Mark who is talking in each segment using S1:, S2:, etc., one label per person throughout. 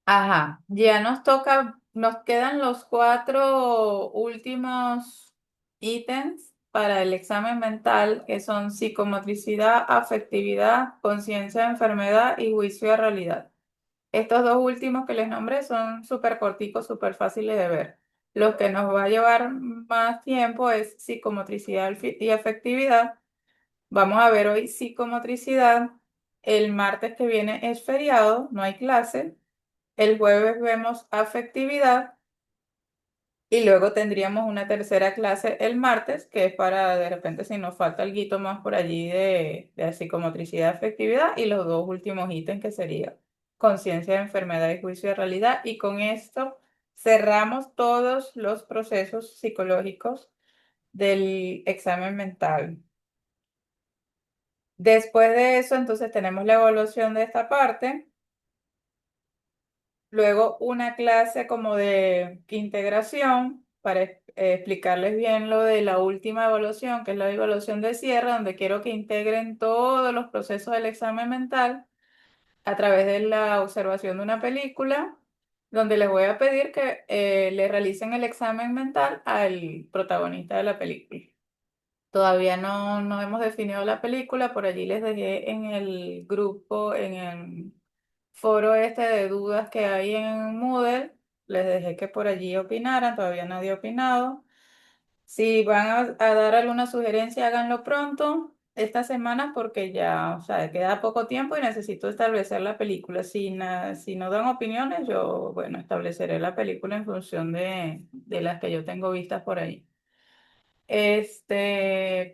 S1: Ajá, ya nos toca, nos quedan los cuatro últimos ítems para el examen mental, que son psicomotricidad, afectividad, conciencia de enfermedad y juicio de realidad. Estos dos últimos que les nombré son súper corticos, súper fáciles de ver. Lo que nos va a llevar más tiempo es psicomotricidad y afectividad. Vamos a ver hoy psicomotricidad. El martes que viene es feriado, no hay clase. El jueves vemos afectividad y luego tendríamos una tercera clase el martes, que es para de repente si nos falta algo más por allí de psicomotricidad, afectividad y los dos últimos ítems que sería conciencia de enfermedad y juicio de realidad. Y con esto cerramos todos los procesos psicológicos del examen mental. Después de eso, entonces tenemos la evaluación de esta parte. Luego una clase como de integración para explicarles bien lo de la última evaluación, que es la evaluación de cierre, donde quiero que integren todos los procesos del examen mental a través de la observación de una película, donde les voy a pedir que le realicen el examen mental al protagonista de la película. Todavía no hemos definido la película, por allí les dejé en el grupo, en el foro este de dudas que hay en Moodle, les dejé que por allí opinaran, todavía nadie ha opinado. Si van a dar alguna sugerencia, háganlo pronto, esta semana, porque ya, o sea, queda poco tiempo y necesito establecer la película. Si no dan opiniones, yo, bueno, estableceré la película en función de las que yo tengo vistas por ahí.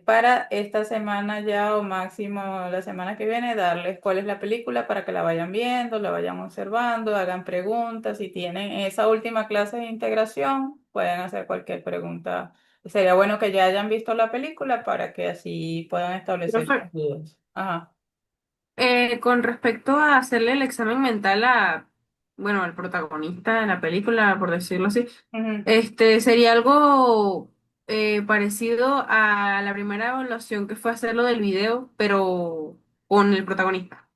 S1: Para esta semana ya o máximo la semana que viene, darles cuál es la película para que la vayan viendo, la vayan observando, hagan preguntas. Si tienen esa última clase de integración, pueden hacer cualquier pregunta. Sería bueno que ya hayan visto la película para que así puedan establecer
S2: Profe,
S1: sus dudas. Ajá.
S2: con respecto a hacerle el examen mental a, bueno, al protagonista de la película, por decirlo así,
S1: Ujú.
S2: sería algo parecido a la primera evaluación que fue hacerlo del video, pero con el protagonista.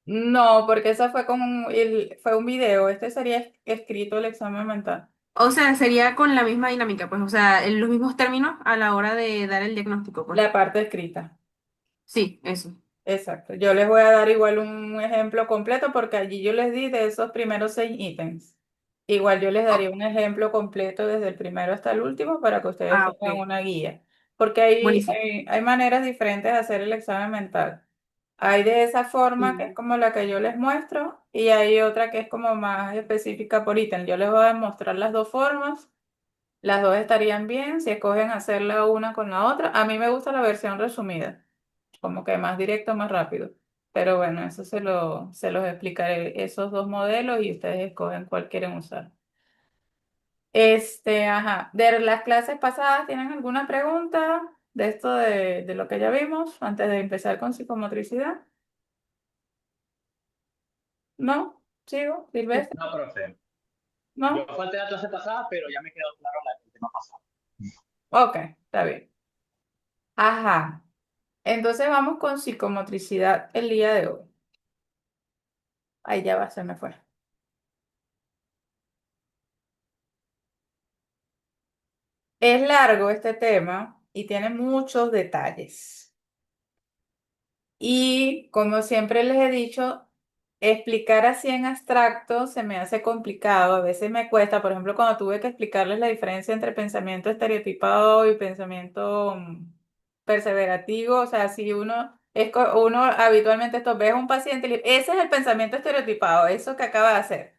S1: No, porque esa fue fue un video. Este sería escrito el examen mental.
S2: O sea, sería con la misma dinámica, pues, o sea, en los mismos términos a la hora de dar el diagnóstico, pues.
S1: La parte escrita.
S2: Sí, eso.
S1: Exacto. Yo les voy a dar igual un ejemplo completo porque allí yo les di de esos primeros 6 ítems. Igual yo les
S2: Oh,
S1: daría un ejemplo completo desde el primero hasta el último para que ustedes
S2: ah,
S1: tengan
S2: ok.
S1: una guía. Porque hay,
S2: Buenísimo.
S1: hay, hay maneras diferentes de hacer el examen mental. Hay de esa forma que es
S2: Mm.
S1: como la que yo les muestro y hay otra que es como más específica por ítem. Yo les voy a mostrar las dos formas. Las dos estarían bien si escogen hacerla una con la otra. A mí me gusta la versión resumida como que más directo, más rápido. Pero bueno, eso se los explicaré, esos dos modelos y ustedes escogen cuál quieren usar. Ajá, de las clases pasadas, ¿tienen alguna pregunta de esto de lo que ya vimos antes de empezar con psicomotricidad? ¿No? ¿Sigo? ¿Silvestre?
S3: No, profe. Yo
S1: ¿No?
S3: falté la clase pasada, pero ya me quedó claro el tema pasado.
S1: Ok, está bien. Ajá, entonces vamos con psicomotricidad el día de hoy. Ahí ya va, se me fue. Es largo este tema y tiene muchos detalles. Y como siempre les he dicho, explicar así en abstracto se me hace complicado. A veces me cuesta, por ejemplo, cuando tuve que explicarles la diferencia entre pensamiento estereotipado y pensamiento perseverativo. O sea, si uno habitualmente esto ve a un paciente, ese es el pensamiento estereotipado, eso que acaba de hacer.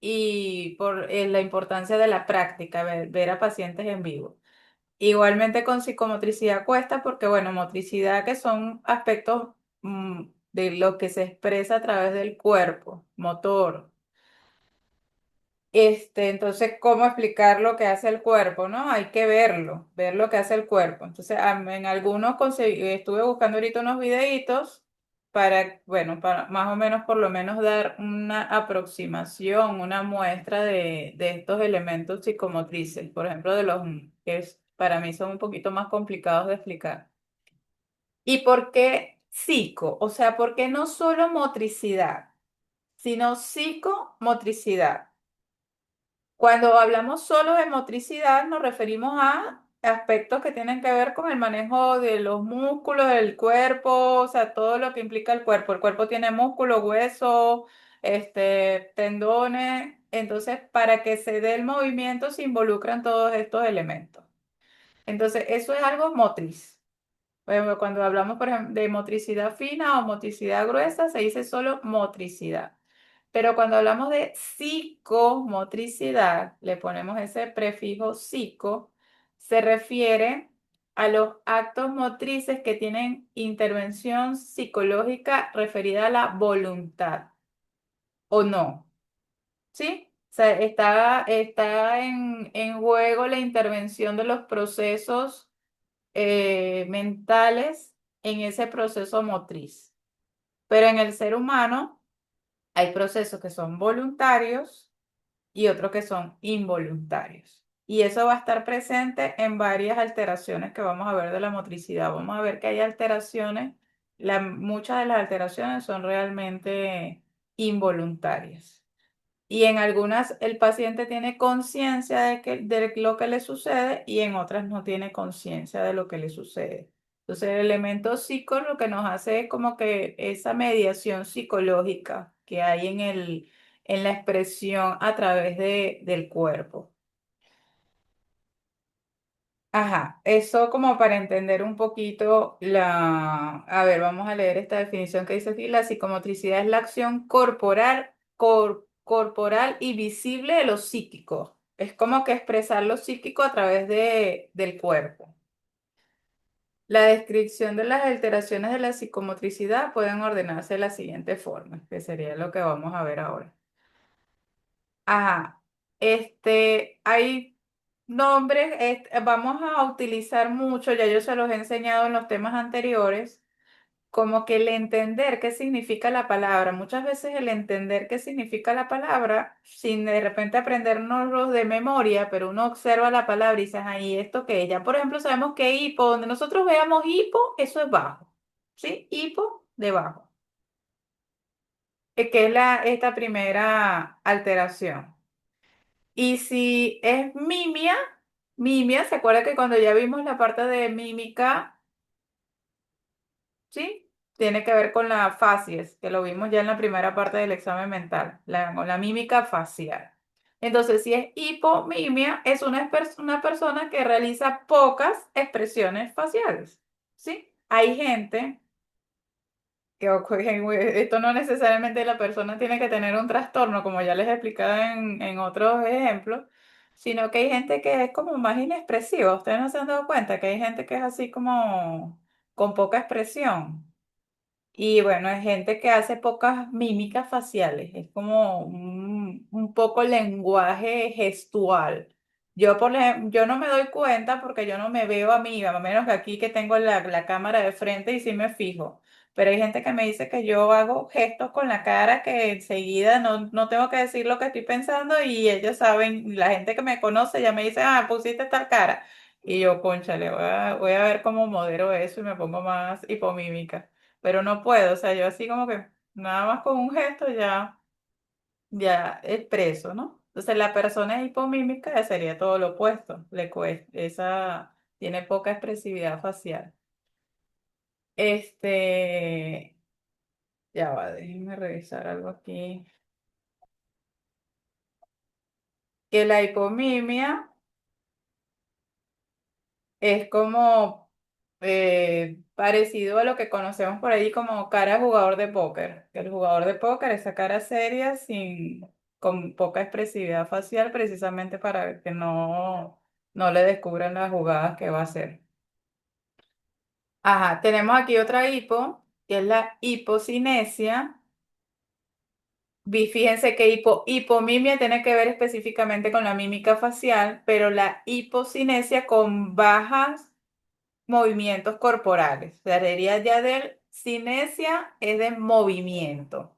S1: Y por la importancia de la práctica, ver a pacientes en vivo. Igualmente con psicomotricidad cuesta porque, bueno, motricidad que son aspectos de lo que se expresa a través del cuerpo, motor. Entonces, ¿cómo explicar lo que hace el cuerpo, no? Hay que verlo, ver lo que hace el cuerpo. Entonces, en algunos estuve buscando ahorita unos videitos para, bueno, para más o menos por lo menos dar una aproximación, una muestra de estos elementos psicomotrices, por ejemplo, de los para mí son un poquito más complicados de explicar. ¿Y por qué psico? O sea, ¿por qué no solo motricidad? sino psicomotricidad. Cuando hablamos solo de motricidad, nos referimos a aspectos que tienen que ver con el manejo de los músculos del cuerpo, o sea, todo lo que implica el cuerpo. El cuerpo tiene músculos, huesos, tendones. Entonces, para que se dé el movimiento, se involucran todos estos elementos. Entonces, eso es algo motriz. Por ejemplo, cuando hablamos, por ejemplo, de motricidad fina o motricidad gruesa, se dice solo motricidad. Pero cuando hablamos de psicomotricidad, le ponemos ese prefijo psico, se refiere a los actos motrices que tienen intervención psicológica referida a la voluntad o no, ¿sí? O sea, está en juego la intervención de los procesos mentales en ese proceso motriz. Pero en el ser humano hay procesos que son voluntarios y otros que son involuntarios. Y eso va a estar presente en varias alteraciones que vamos a ver de la motricidad. Vamos a ver que hay alteraciones, muchas de las alteraciones son realmente involuntarias. Y en algunas el paciente tiene conciencia de lo que le sucede y en otras no tiene conciencia de lo que le sucede. Entonces el elemento psico lo que nos hace es como que esa mediación psicológica que hay en la expresión a través del cuerpo. Ajá, eso como para entender un poquito A ver, vamos a leer esta definición que dice aquí. La psicomotricidad es la acción corporal y visible de lo psíquico. Es como que expresar lo psíquico a través del cuerpo. La descripción de las alteraciones de la psicomotricidad pueden ordenarse de la siguiente forma, que sería lo que vamos a ver ahora. Ajá, hay nombres, vamos a utilizar mucho, ya yo se los he enseñado en los temas anteriores, como que el entender qué significa la palabra. Muchas veces el entender qué significa la palabra, sin de repente aprendernos de memoria, pero uno observa la palabra y dice, ahí esto que es. Ya, por ejemplo, sabemos que hipo, donde nosotros veamos hipo, eso es bajo, ¿sí? Hipo, debajo, que es esta primera alteración. Y si es mimia, ¿se acuerda que cuando ya vimos la parte de mímica, sí? Tiene que ver con la facies, que lo vimos ya en la primera parte del examen mental, con la mímica facial. Entonces, si es hipomimia, es una persona que realiza pocas expresiones faciales, ¿sí? Hay gente esto no necesariamente la persona tiene que tener un trastorno, como ya les he explicado en otros ejemplos, sino que hay gente que es como más inexpresiva. Ustedes no se han dado cuenta que hay gente que es así como con poca expresión. Y bueno, hay gente que hace pocas mímicas faciales, es como un poco lenguaje gestual. Yo, por ejemplo, yo no me doy cuenta porque yo no me veo a mí, a menos que aquí que tengo la cámara de frente y sí me fijo. Pero hay gente que me dice que yo hago gestos con la cara que enseguida no tengo que decir lo que estoy pensando y ellos saben, la gente que me conoce ya me dice, ah, pusiste tal cara. Y yo, cónchale, voy a ver cómo modero eso y me pongo más hipomímica, pero no puedo, o sea, yo así como que nada más con un gesto ya expreso, ¿no? Entonces la persona hipomímica ya sería todo lo opuesto, le cuesta, tiene poca expresividad facial. Este, ya va, déjenme revisar algo aquí. Que la hipomimia es como parecido a lo que conocemos por ahí como cara de jugador de póker. Que el jugador de póker, esa cara seria, con poca expresividad facial, precisamente para que no le descubran las jugadas que va a hacer. Ajá, tenemos aquí otra hipo, que es la hipocinesia. Fíjense que hipomimia tiene que ver específicamente con la mímica facial, pero la hipocinesia con bajas movimientos corporales. La herida ya del cinesia es de movimiento.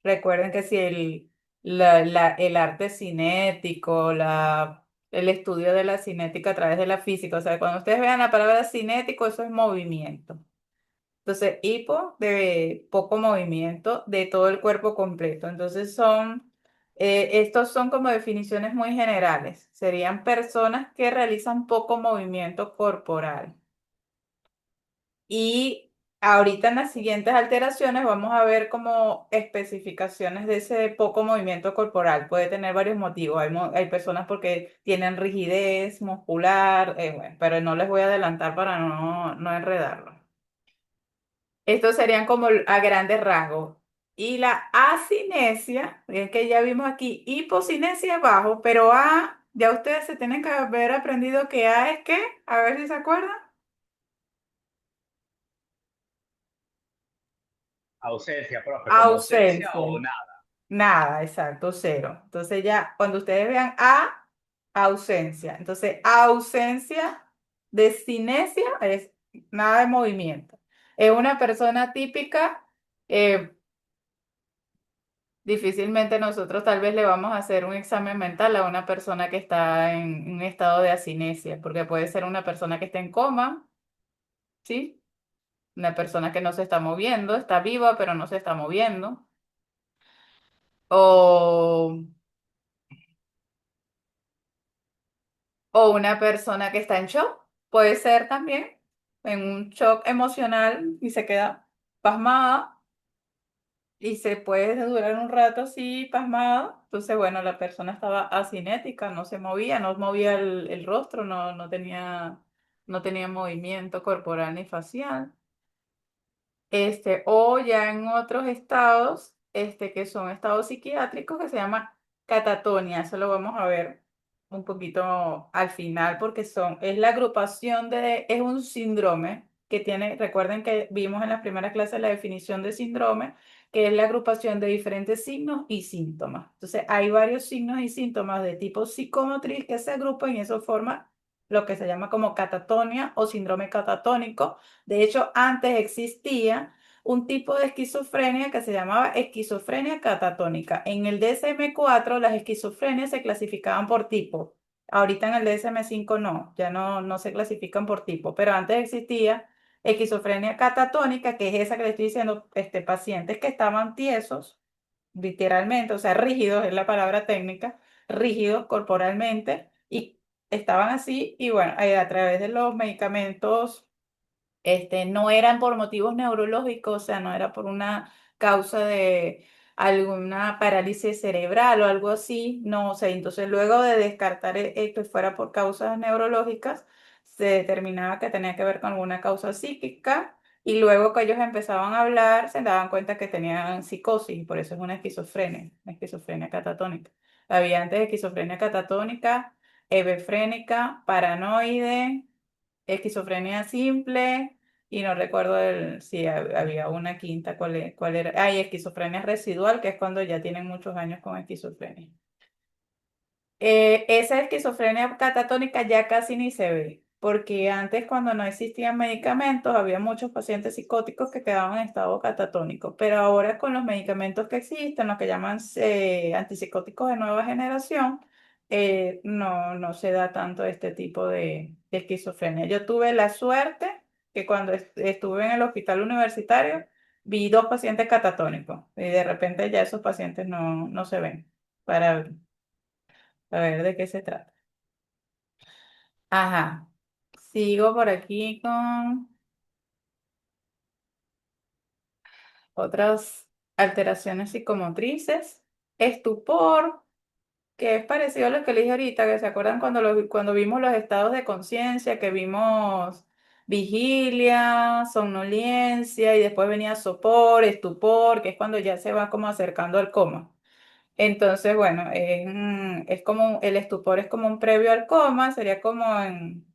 S1: Recuerden que si el arte cinético, el estudio de la cinética a través de la física, o sea, cuando ustedes vean la palabra cinético, eso es movimiento. Entonces, hipo de poco movimiento de todo el cuerpo completo. Entonces, estos son como definiciones muy generales. Serían personas que realizan poco movimiento corporal. Y ahorita en las siguientes alteraciones vamos a ver como especificaciones de ese poco movimiento corporal. Puede tener varios motivos. Hay personas porque tienen rigidez muscular, bueno, pero no les voy a adelantar para no enredarlo. Estos serían como a grandes rasgos. Y la acinesia, es que ya vimos aquí, hipocinesia abajo, pero A, ya ustedes se tienen que haber aprendido que A es qué, a ver si se acuerdan.
S3: Ausencia, profe, como ausencia
S1: Ausencia.
S3: o nada.
S1: Nada, exacto, cero. Entonces ya, cuando ustedes vean A, ausencia. Entonces, ausencia de cinesia es nada de movimiento. Es una persona típica. eh, Difícilmente nosotros tal vez le vamos a hacer un examen mental a una persona que está en un estado de asinesia, porque puede ser una persona que está en coma, ¿sí? Una persona que no se está moviendo, está viva pero no se está moviendo. O, o una persona que está en shock, puede ser también en un shock emocional y se queda pasmada. Y se puede durar un rato así pasmado. Entonces, bueno, la persona estaba asinética, no se movía, no movía el rostro, no tenía movimiento corporal ni facial. O ya en otros estados, que son estados psiquiátricos, que se llama catatonia. Eso lo vamos a ver un poquito al final, porque es la agrupación es un síndrome que tiene, recuerden que vimos en las primeras clases la definición de síndrome, que es la agrupación de diferentes signos y síntomas. Entonces, hay varios signos y síntomas de tipo psicomotriz que se agrupan y eso forma lo que se llama como catatonia o síndrome catatónico. De hecho, antes existía un tipo de esquizofrenia que se llamaba esquizofrenia catatónica. En el DSM-4 las esquizofrenias se clasificaban por tipo. Ahorita en el DSM-5 no, ya no se clasifican por tipo, pero antes existía esquizofrenia catatónica, que es esa que le estoy diciendo, pacientes que estaban tiesos, literalmente, o sea, rígidos es la palabra técnica, rígidos corporalmente y estaban así y bueno, a través de los medicamentos no eran por motivos neurológicos, o sea, no era por una causa de alguna parálisis cerebral o algo así, no, o sea, entonces luego de descartar que fuera por causas neurológicas, se determinaba que tenía que ver con alguna causa psíquica y luego que ellos empezaban a hablar, se daban cuenta que tenían psicosis y por eso es una esquizofrenia catatónica. Había antes esquizofrenia catatónica, hebefrénica, paranoide, esquizofrenia simple y no recuerdo si había una quinta, cuál era. Hay esquizofrenia residual, que es cuando ya tienen muchos años con esquizofrenia. Esa esquizofrenia catatónica ya casi ni se ve, porque antes cuando no existían medicamentos había muchos pacientes psicóticos que quedaban en estado catatónico, pero ahora con los medicamentos que existen, los que llaman antipsicóticos de nueva generación, no se da tanto este tipo de esquizofrenia. Yo tuve la suerte que cuando estuve en el hospital universitario vi dos pacientes catatónicos y de repente ya esos pacientes no se ven para a ver de qué se trata. Ajá. Sigo por aquí con otras alteraciones psicomotrices. Estupor, que es parecido a lo que le dije ahorita, que se acuerdan cuando vimos los estados de conciencia, que vimos vigilia, somnolencia y después venía sopor, estupor, que es cuando ya se va como acercando al coma. Entonces, bueno, es como el estupor es como un previo al coma, sería como en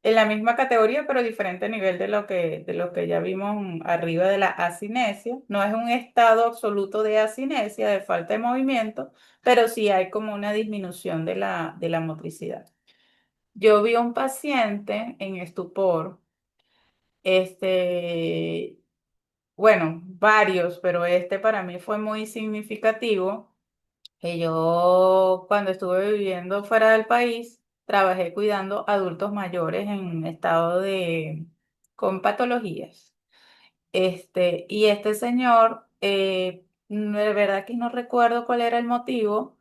S1: la misma categoría, pero diferente nivel de lo que ya vimos arriba de la asinesia. No es un estado absoluto de asinesia, de falta de movimiento, pero sí hay como una disminución de la motricidad. Yo vi a un paciente en estupor, este, bueno, varios, pero este para mí fue muy significativo que yo cuando estuve viviendo fuera del país, trabajé cuidando adultos mayores en estado con patologías. Y este señor, de verdad que no recuerdo cuál era el motivo,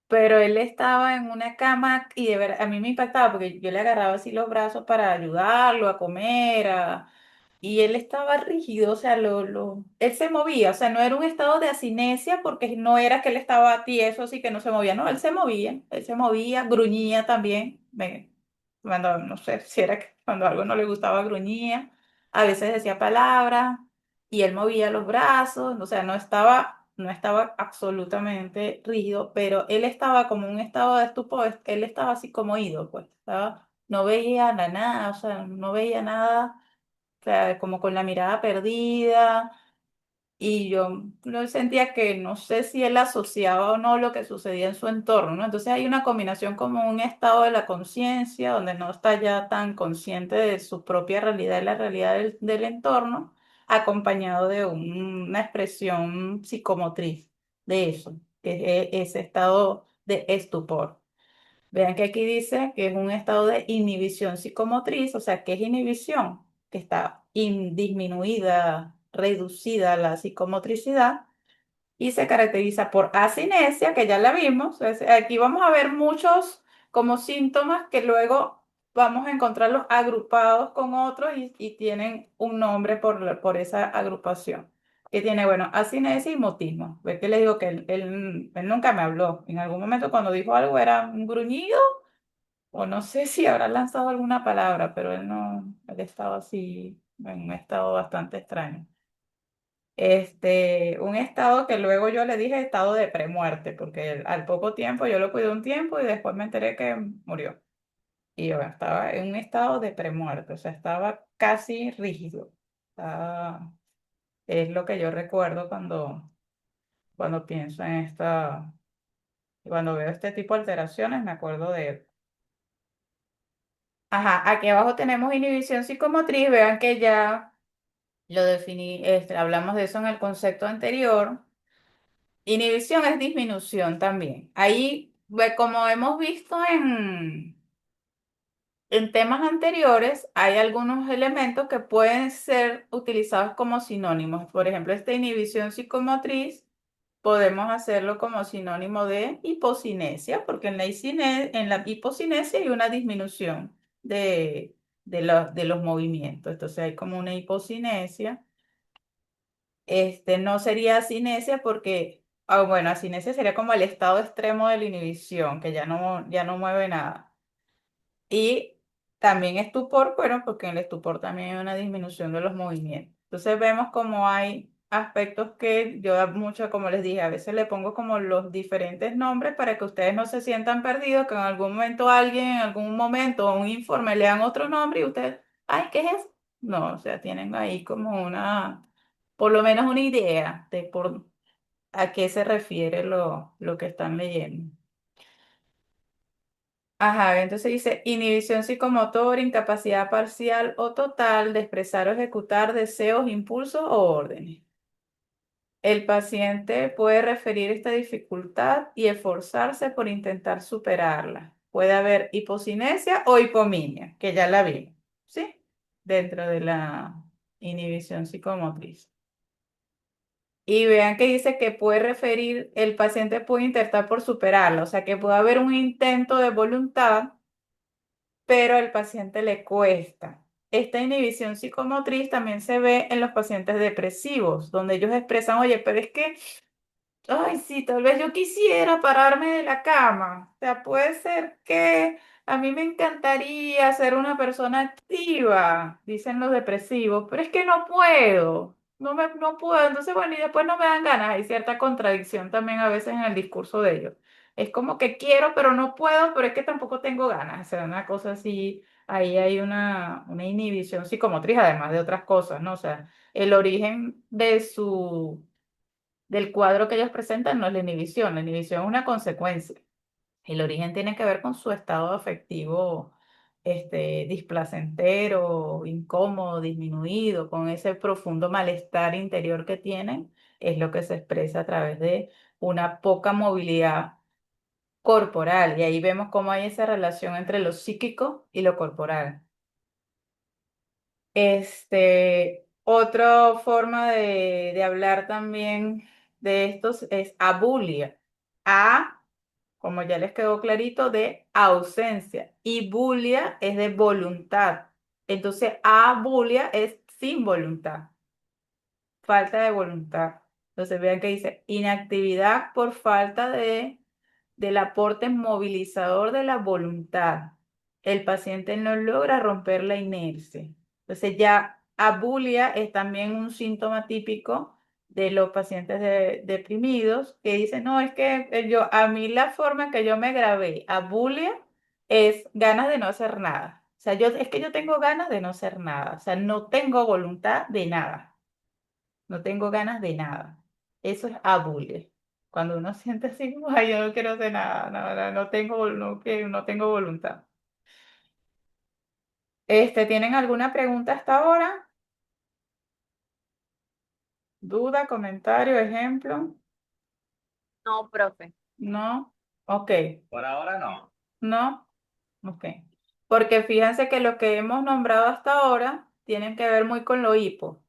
S1: pero él estaba en una cama y de verdad, a mí me impactaba porque yo le agarraba así los brazos para ayudarlo a comer, y él estaba rígido, o sea, él se movía, o sea, no era un estado de asinesia porque no era que él estaba tieso, así que no se movía, no, él se movía, gruñía también, cuando, no sé si era que cuando algo no le gustaba, gruñía, a veces decía palabras y él movía los brazos, o sea, no estaba absolutamente rígido, pero él estaba como en un estado de estupor, él estaba así como ido, pues, no veía nada, o sea, no veía nada, o sea, como con la mirada perdida, y yo no sentía que no sé si él asociaba o no lo que sucedía en su entorno, ¿no? Entonces hay una combinación como un estado de la conciencia, donde no está ya tan consciente de su propia realidad y la realidad del entorno, acompañado de una expresión psicomotriz de eso, que es ese estado de estupor. Vean que aquí dice que es un estado de inhibición psicomotriz, o sea, ¿qué es inhibición? Que está disminuida, reducida la psicomotricidad y se caracteriza por asinesia, que ya la vimos. Aquí vamos a ver muchos como síntomas que luego vamos a encontrarlos agrupados con otros y tienen un nombre por esa agrupación. Que tiene, bueno, asinesia y mutismo. Ve que le digo que él nunca me habló. En algún momento cuando dijo algo era un gruñido o no sé si habrá lanzado alguna palabra, pero él no, él estaba así en un estado bastante extraño. Un estado que luego yo le dije estado de premuerte, porque al poco tiempo yo lo cuidé un tiempo y después me enteré que murió. Y yo estaba en un estado de premuerte, o sea, estaba casi rígido. Es lo que yo recuerdo cuando pienso en cuando veo este tipo de alteraciones, me acuerdo de él. Ajá, aquí abajo tenemos inhibición psicomotriz, vean que ya lo definí, hablamos de eso en el concepto anterior. Inhibición es disminución también. Ahí, como hemos visto en temas anteriores, hay algunos elementos que pueden ser utilizados como sinónimos. Por ejemplo, esta inhibición psicomotriz podemos hacerlo como sinónimo de hipocinesia, porque en la hipocinesia hay una disminución de los movimientos. Entonces hay como una hipocinesia. No sería cinesia porque, bueno, cinesia sería como el estado extremo de la inhibición, que ya no mueve nada. Y también estupor, bueno, porque en el estupor también hay una disminución de los movimientos. Entonces vemos como hay aspectos que yo mucho, como les dije, a veces le pongo como los diferentes nombres para que ustedes no se sientan perdidos, que en algún momento alguien, en algún momento, o un informe lean otro nombre y ustedes, ay, ¿qué es eso? No, o sea, tienen ahí como por lo menos una idea de a qué se refiere lo que están leyendo. Ajá, entonces dice inhibición psicomotora, incapacidad parcial o total de expresar o ejecutar deseos, impulsos o órdenes. El paciente puede referir esta dificultad y esforzarse por intentar superarla. Puede haber hipocinesia o hipominia, que ya la vimos, ¿sí? Dentro de la inhibición psicomotriz. Y vean que dice que puede referir, el paciente puede intentar por superarla, o sea que puede haber un intento de voluntad pero al paciente le cuesta. Esta inhibición psicomotriz también se ve en los pacientes depresivos, donde ellos expresan, oye, pero es que ay, sí, tal vez yo quisiera pararme de la cama. O sea, puede ser que a mí me encantaría ser una persona activa, dicen los depresivos, pero es que no puedo. No puedo. Entonces, bueno, y después no me dan ganas. Hay cierta contradicción también a veces en el discurso de ellos. Es como que quiero, pero no puedo, pero es que tampoco tengo ganas. O sea, una cosa así, ahí hay una inhibición psicomotriz, además de otras cosas, ¿no? O sea, el origen del cuadro que ellos presentan no es la inhibición es una consecuencia. El origen tiene que ver con su estado afectivo, displacentero, incómodo, disminuido, con ese profundo malestar interior que tienen, es lo que se expresa a través de una poca movilidad corporal. Y ahí vemos cómo hay esa relación entre lo psíquico y lo corporal. Otra forma de hablar también de estos es abulia. A, como ya les quedó clarito, de ausencia. Y bulia es de voluntad. Entonces, abulia es sin voluntad, falta de voluntad. Entonces, vean que dice inactividad por falta del aporte movilizador de la voluntad. El paciente no logra romper la inercia. Entonces ya abulia es también un síntoma típico de los pacientes deprimidos que dicen, no, es que a mí la forma en que yo me grabé abulia es ganas de no hacer nada. O sea, es que yo tengo ganas de no hacer nada. O sea, no tengo voluntad de nada. No tengo ganas de nada. Eso es abulia. Cuando uno siente así, como, ay, yo no quiero hacer nada, no, no tengo, no tengo voluntad. ¿Tienen alguna pregunta hasta ahora? ¿Duda, comentario, ejemplo?
S2: No, profe.
S1: No. Ok.
S3: Por ahora no.
S1: No. Ok. Porque fíjense que lo que hemos nombrado hasta ahora tienen que ver muy con lo hipo,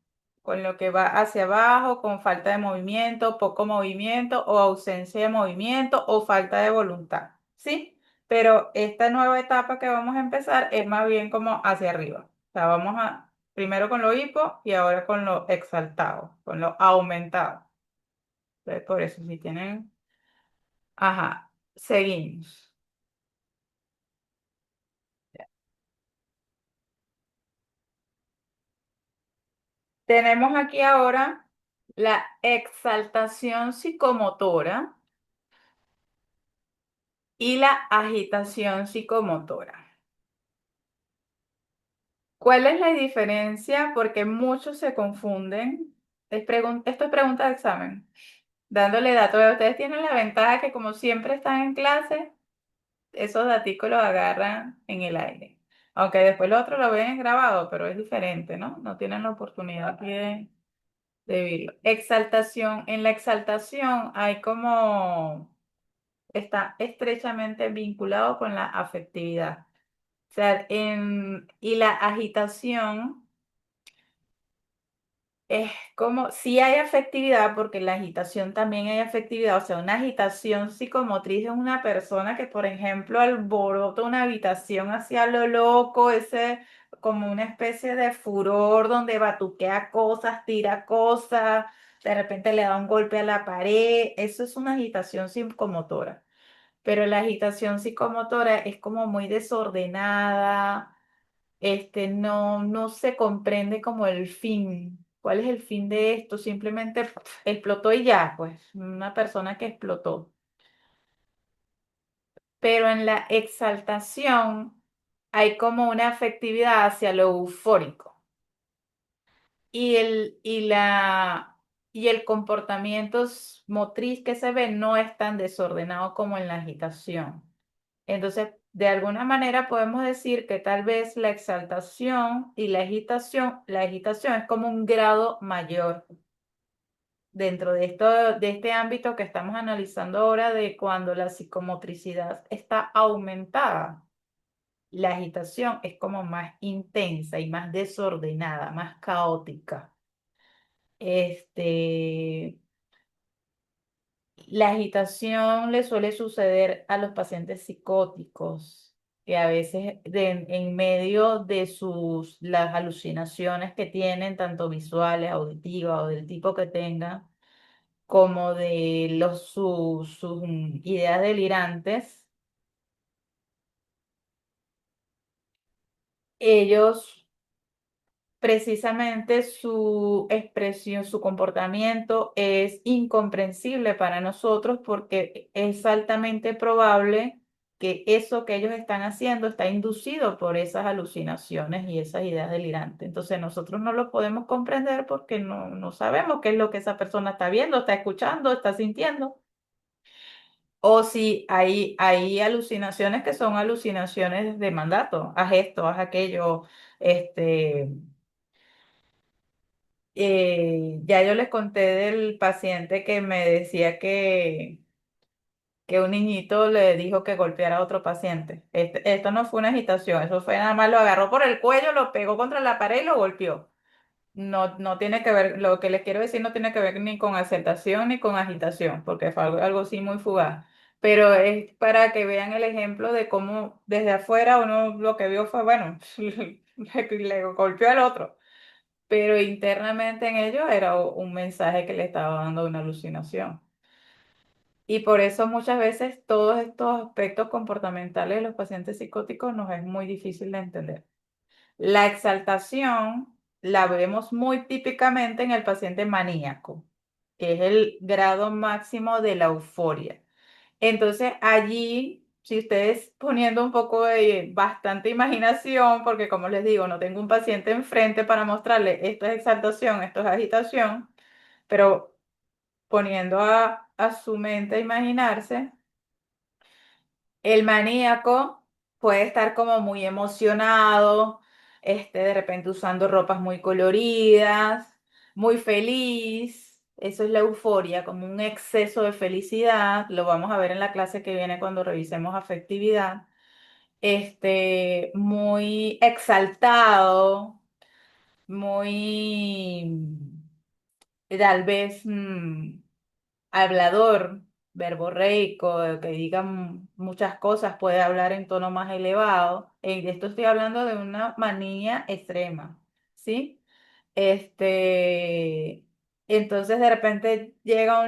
S1: con lo que va hacia abajo, con falta de movimiento, poco movimiento o ausencia de movimiento o falta de voluntad, ¿sí? Pero esta nueva etapa que vamos a empezar es más bien como hacia arriba. O sea, vamos a primero con lo hipo y ahora con lo exaltado, con lo aumentado. Entonces, por eso, si tienen, ajá, seguimos. Tenemos aquí ahora la exaltación psicomotora y la agitación psicomotora. ¿Cuál es la diferencia? Porque muchos se confunden. Esto es pregunta de examen. Dándole datos. Ustedes tienen la ventaja que como siempre están en clase, esos daticos los agarran en el aire. Aunque después los otros lo ven grabado, pero es diferente, ¿no? No tienen la oportunidad aquí de verlo. Exaltación. En la exaltación hay como, está estrechamente vinculado con la afectividad. O sea, y la agitación es como, sí hay afectividad, porque en la agitación también hay afectividad. O sea, una agitación psicomotriz es una persona que, por ejemplo, alborota una habitación hacia lo loco, ese como una especie de furor donde batuquea cosas, tira cosas, de repente le da un golpe a la pared. Eso es una agitación psicomotora. Pero la agitación psicomotora es como muy desordenada, no se comprende como el fin. ¿Cuál es el fin de esto? Simplemente explotó y ya, pues, una persona que explotó. Pero en la exaltación hay como una afectividad hacia lo eufórico. Y el comportamiento motriz que se ve no es tan desordenado como en la agitación. Entonces, de alguna manera podemos decir que tal vez la exaltación y la agitación es como un grado mayor dentro de este ámbito que estamos analizando ahora de cuando la psicomotricidad está aumentada. La agitación es como más intensa y más desordenada, más caótica. Este, La agitación le suele suceder a los pacientes psicóticos, que a veces en medio de las alucinaciones que tienen, tanto visuales, auditivas o del tipo que tengan, como de sus ideas delirantes, ellos precisamente su expresión, su comportamiento es incomprensible para nosotros porque es altamente probable que eso que ellos están haciendo está inducido por esas alucinaciones y esas ideas delirantes. Entonces nosotros no lo podemos comprender porque no sabemos qué es lo que esa persona está viendo, está escuchando, está sintiendo. O si hay alucinaciones que son alucinaciones de mandato, haz esto, haz aquello, este ya yo les conté del paciente que me decía que un niñito le dijo que golpeara a otro paciente. Esto no fue una agitación, eso fue nada más lo agarró por el cuello, lo pegó contra la pared y lo golpeó. No, no tiene que ver, lo que les quiero decir no tiene que ver ni con aceptación ni con agitación, porque fue algo así muy fugaz. Pero es para que vean el ejemplo de cómo desde afuera uno lo que vio fue, bueno, le golpeó al otro, pero internamente en ello era un mensaje que le estaba dando una alucinación. Y por eso muchas veces todos estos aspectos comportamentales de los pacientes psicóticos nos es muy difícil de entender. La exaltación la vemos muy típicamente en el paciente maníaco, que es el grado máximo de la euforia. Entonces allí, si ustedes poniendo un poco de bastante imaginación, porque como les digo, no tengo un paciente enfrente para mostrarle esto es exaltación, esto es agitación, pero poniendo a su mente a imaginarse. El maníaco puede estar como muy emocionado, de repente usando ropas muy coloridas, muy feliz. Eso es la euforia, como un exceso de felicidad. Lo vamos a ver en la clase que viene cuando revisemos afectividad. Muy exaltado, muy, tal vez, hablador, verborreico, que diga muchas cosas, puede hablar en tono más elevado. De esto estoy hablando de una manía extrema, ¿sí? Este, entonces de repente llega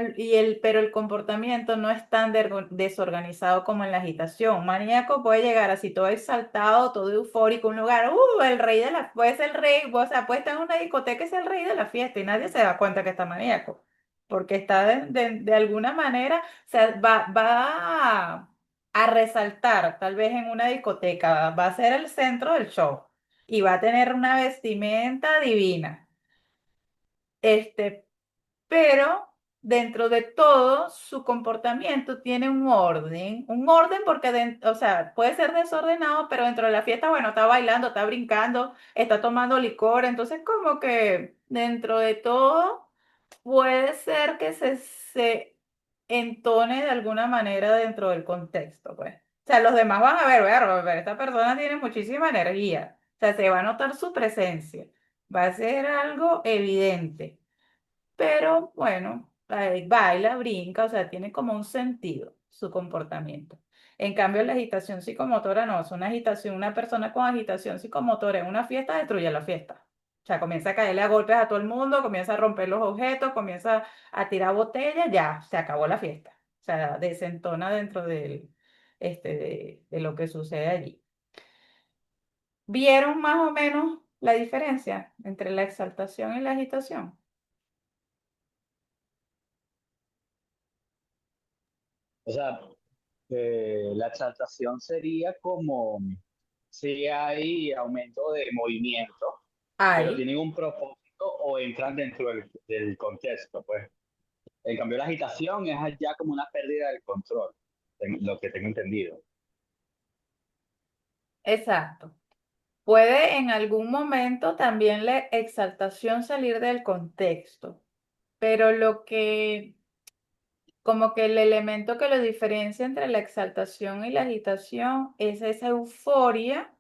S1: pero el comportamiento no es tan desorganizado como en la agitación. Un maníaco puede llegar así todo exaltado, todo eufórico, un lugar, el rey de la, puede ser el rey, o sea, puede estar en una discoteca y ser el rey de la fiesta y nadie se da cuenta que está maníaco, porque está de alguna manera, o sea, va a resaltar, tal vez en una discoteca, va a ser el centro del show y va a tener una vestimenta divina. Este, pero dentro de todo, su comportamiento tiene un orden porque, o sea, puede ser desordenado, pero dentro de la fiesta, bueno, está bailando, está brincando, está tomando licor, entonces como que dentro de todo puede ser que se entone de alguna manera dentro del contexto, pues. O sea, los demás van a ver, esta persona tiene muchísima energía, o sea, se va a notar su presencia, va a ser algo evidente. Pero bueno, baila, brinca, o sea, tiene como un sentido su comportamiento. En cambio, la agitación psicomotora no, es una agitación, una persona con agitación psicomotora en una fiesta destruye la fiesta. O sea, comienza a caerle a golpes a todo el mundo, comienza a romper los objetos, comienza a tirar botellas, ya, se acabó la fiesta. O sea, desentona dentro de lo que sucede allí. ¿Vieron más o menos la diferencia entre la exaltación y la agitación?
S3: O sea, la exaltación sería como si hay aumento de movimiento, pero
S1: Hay.
S3: tienen un propósito o entran dentro del contexto, pues. En cambio, la agitación es ya como una pérdida del control, lo que tengo entendido.
S1: Exacto. Puede en algún momento también la exaltación salir del contexto, pero como que el elemento que lo diferencia entre la exaltación y la agitación es esa euforia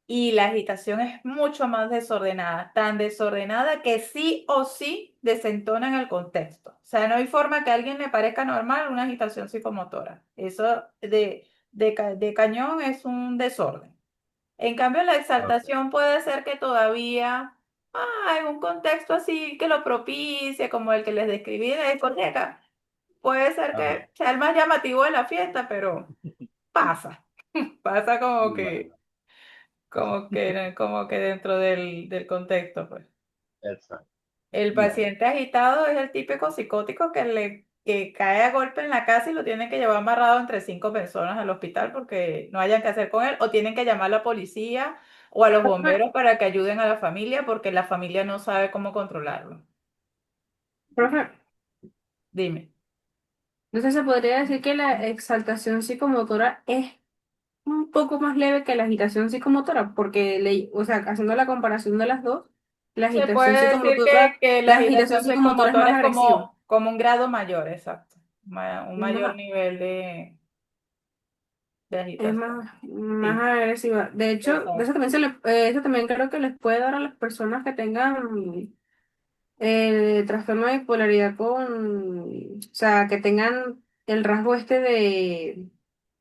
S1: y la agitación es mucho más desordenada, tan desordenada que sí o sí desentona en el contexto. O sea, no hay forma que a alguien le parezca normal una agitación psicomotora. Eso de cañón es un desorden. En cambio, la
S3: Ok.
S1: exaltación puede ser que todavía hay un contexto así que lo propicie, como el que les describí de la discoteca. Puede ser
S3: Ajá.
S1: que sea el más llamativo de la fiesta, pero pasa. Pasa
S3: Bueno,
S1: como que dentro del contexto, pues.
S3: exacto.
S1: El
S3: Bueno,
S1: paciente agitado es el típico psicótico que cae a golpe en la casa y lo tienen que llevar amarrado entre 5 personas al hospital porque no hayan que hacer con él, o tienen que llamar a la policía o a los
S2: Profe,
S1: bomberos para que ayuden a la familia porque la familia no sabe cómo controlarlo.
S2: profe,
S1: Dime.
S2: entonces se podría decir que la exaltación psicomotora es un poco más leve que la agitación psicomotora, porque, o sea, haciendo la comparación de las dos,
S1: Se puede decir que la
S2: la agitación
S1: agitación
S2: psicomotora es más
S1: psicomotora es
S2: agresiva.
S1: como un grado mayor, exacto. Un mayor
S2: Ma-
S1: nivel de
S2: Es
S1: agitación.
S2: más
S1: Sí,
S2: agresiva. De hecho, de eso
S1: exacto.
S2: también, eso también creo que les puede dar a las personas que tengan trastorno de bipolaridad o sea, que tengan el rasgo este de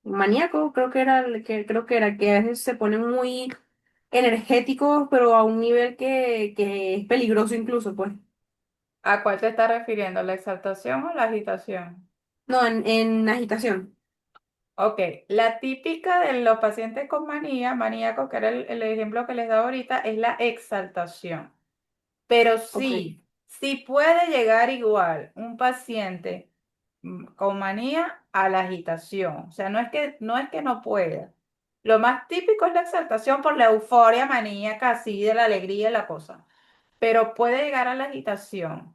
S2: maníaco, creo que era, creo que era, que a veces se ponen muy energéticos, pero a un nivel que es peligroso incluso, pues.
S1: ¿A cuál te estás refiriendo? ¿La exaltación o la agitación?
S2: No, en agitación.
S1: Ok, la típica de los pacientes con manía, maníaco, que era el ejemplo que les daba ahorita, es la exaltación. Pero
S2: Ok,
S1: sí, sí puede llegar igual un paciente con manía a la agitación. O sea, no es que no pueda. Lo más típico es la exaltación por la euforia maníaca, así de la alegría y la cosa. Pero puede llegar a la agitación.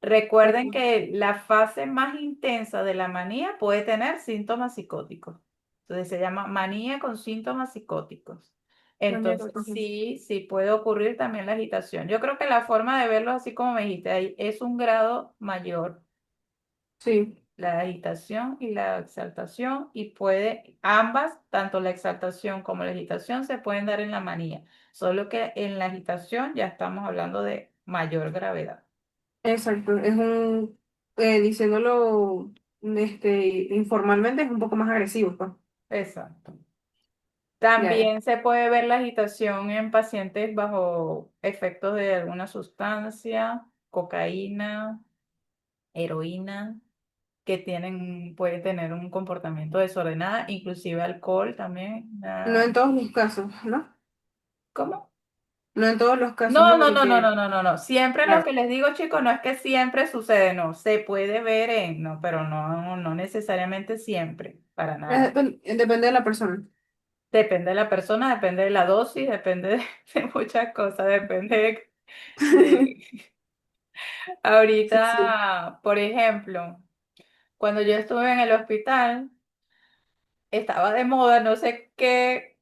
S1: Recuerden
S2: ok,
S1: que la fase más intensa de la manía puede tener síntomas psicóticos. Entonces se llama manía con síntomas psicóticos.
S2: maníaco,
S1: Entonces
S2: ok.
S1: sí, sí puede ocurrir también la agitación. Yo creo que la forma de verlo, así como me dijiste, ahí es un grado mayor,
S2: Sí,
S1: la agitación y la exaltación, y puede, ambas, tanto la exaltación como la agitación, se pueden dar en la manía. Solo que en la agitación ya estamos hablando de mayor gravedad.
S2: exacto. Diciéndolo informalmente, es un poco más agresivo, pues.
S1: Exacto.
S2: Ya, ya.
S1: También se puede ver la agitación en pacientes bajo efectos de alguna sustancia, cocaína, heroína, que pueden tener un comportamiento desordenado, inclusive alcohol también.
S2: No en todos los casos, ¿no?
S1: ¿Cómo?
S2: No en todos los casos,
S1: No,
S2: ¿no?
S1: no, no, no, no,
S2: Porque,
S1: no, no, no. Siempre lo
S2: ya.
S1: que les digo, chicos, no es que siempre sucede, no. Se puede ver no, pero no, no necesariamente siempre, para nada.
S2: Depende de la persona.
S1: Depende de la persona, depende de la dosis, depende de muchas cosas, depende de...
S2: Sí, sí.
S1: Ahorita, por ejemplo, cuando yo estuve en el hospital, estaba de moda, no sé qué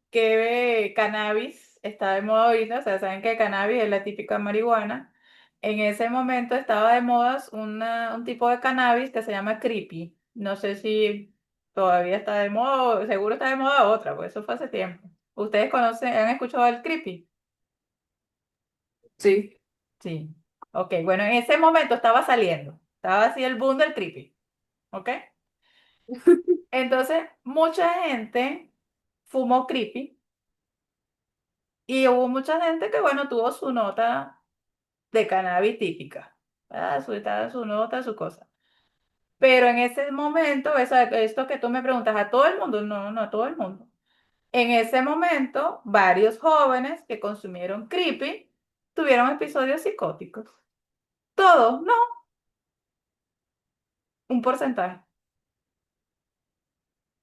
S1: cannabis está de moda ahorita, o sea, saben que cannabis es la típica marihuana. En ese momento estaba de moda un tipo de cannabis que se llama creepy. No sé si todavía está de moda, o seguro está de moda otra, pues eso fue hace tiempo. ¿Ustedes conocen, han escuchado el creepy?
S2: Sí.
S1: Sí. Ok, bueno, en ese momento estaba saliendo, estaba así el boom del creepy, ¿ok? Entonces, mucha gente fumó creepy y hubo mucha gente que, bueno, tuvo su nota de cannabis típica, ¿verdad? Su nota, su cosa. Pero en ese momento, esto que tú me preguntas, ¿a todo el mundo? No, no a todo el mundo. En ese momento, varios jóvenes que consumieron creepy tuvieron episodios psicóticos. Todos, no, un porcentaje.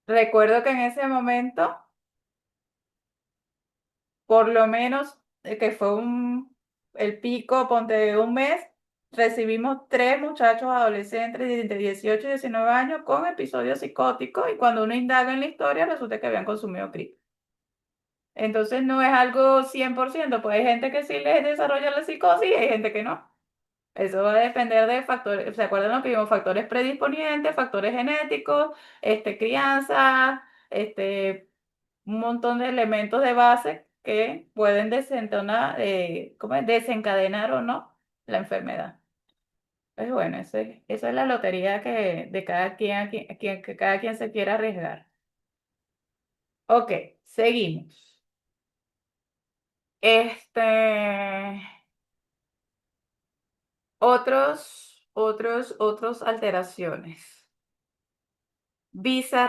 S1: Recuerdo que en ese momento, por lo menos, que fue el pico, ponte de un mes, recibimos tres muchachos adolescentes de entre 18 y 19 años con episodios psicóticos y cuando uno indaga en la historia resulta que habían consumido cristal. Entonces no es algo 100%, pues hay gente que sí les desarrolla la psicosis y hay gente que no. Eso va a depender de factores, ¿se acuerdan lo que vimos? Factores predisponientes, factores genéticos, crianza, un montón de elementos de base que pueden ¿cómo es? Desencadenar o no la enfermedad. Pues bueno, esa es la lotería de cada quien, que cada quien se quiera arriesgar. Ok, seguimos. Este, otros alteraciones. Visa